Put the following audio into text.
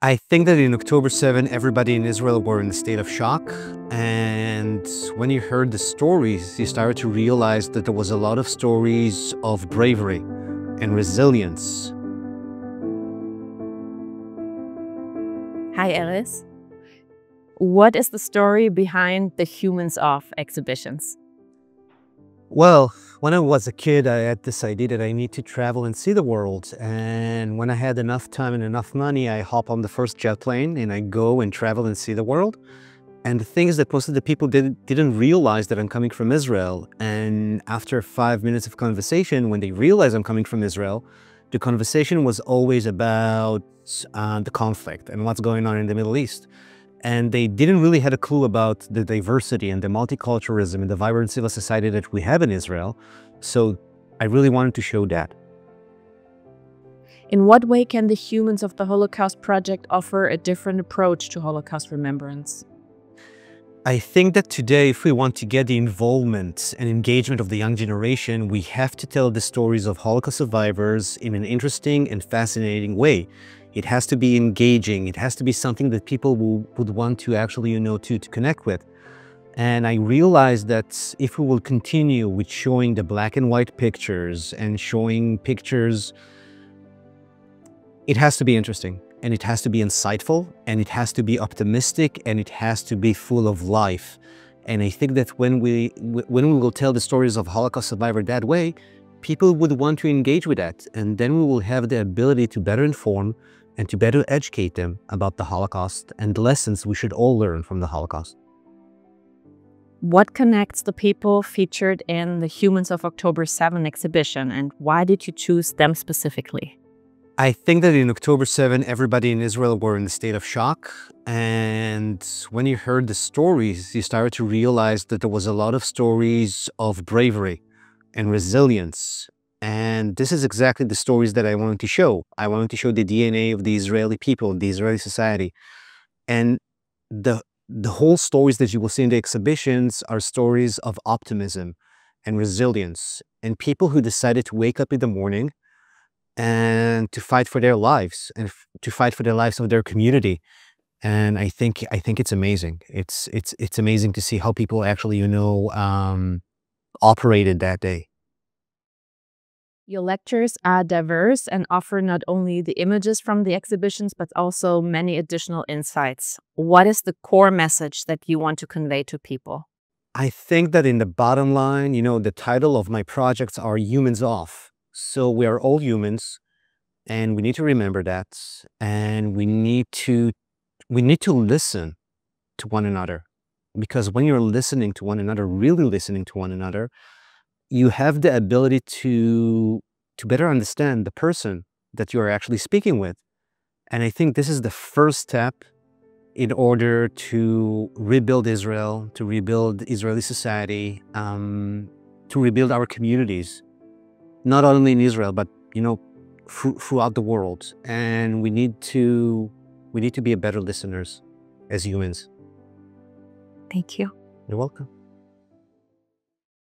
I think that in October 7, everybody in Israel were in a state of shock. And when you heard the stories, you started to realize that there was a lot of stories of bravery and resilience. Hi, Erez. What is the story behind the Humans Of exhibitions? Well, when I was a kid, I had this idea that I need to travel and see the world. And when I had enough time and enough money, I hop on the first jet plane and I go and travel and see the world. And the thing is that most of the people didn't realize that I'm coming from Israel. And after 5 minutes of conversation, when they realize I'm coming from Israel, the conversation was always about the conflict and what's going on in the Middle East. And they didn't really have a clue about the diversity and the multiculturalism and the vibrant civil society that we have in Israel. So I really wanted to show that. In what way can the Humans of the Holocaust project offer a different approach to Holocaust remembrance? I think that today, if we want to get the involvement and engagement of the young generation, we have to tell the stories of Holocaust survivors in an interesting and fascinating way. It has to be engaging. It has to be something that people would want to actually, to connect with. And I realized that if we will continue with showing the black and white pictures and showing pictures, it has to be interesting. And it has to be insightful, and it has to be optimistic, and it has to be full of life. And I think that when we will tell the stories of Holocaust survivor that way, people would want to engage with that. And then we will have the ability to better inform and to better educate them about the Holocaust and the lessons we should all learn from the Holocaust. What connects the people featured in the Humans of October 7 exhibition, and why did you choose them specifically? I think that in October 7, everybody in Israel were in a state of shock. And when you heard the stories, you started to realize that there was a lot of stories of bravery and resilience. And this is exactly the stories that I wanted to show. I wanted to show the DNA of the Israeli people, the Israeli society. And the whole stories that you will see in the exhibitions are stories of optimism and resilience, and people who decided to wake up in the morning and to fight for their lives and to fight for the lives of their community. And I think it's amazing. It's amazing to see how people actually, operated that day. Your lectures are diverse and offer not only the images from the exhibitions, but also many additional insights. What is the core message that you want to convey to people? I think that in the bottom line, the title of my projects are Humans Off. So we are all humans, and we need to remember that. And we need to listen to one another. Because when you're listening to one another, really listening to one another, you have the ability to better understand the person that you're actually speaking with. And I think this is the first step in order to rebuild Israel, to rebuild Israeli society, to rebuild our communities, not only in Israel, but, throughout the world. And we need to be better listeners as humans. Thank you. You're welcome.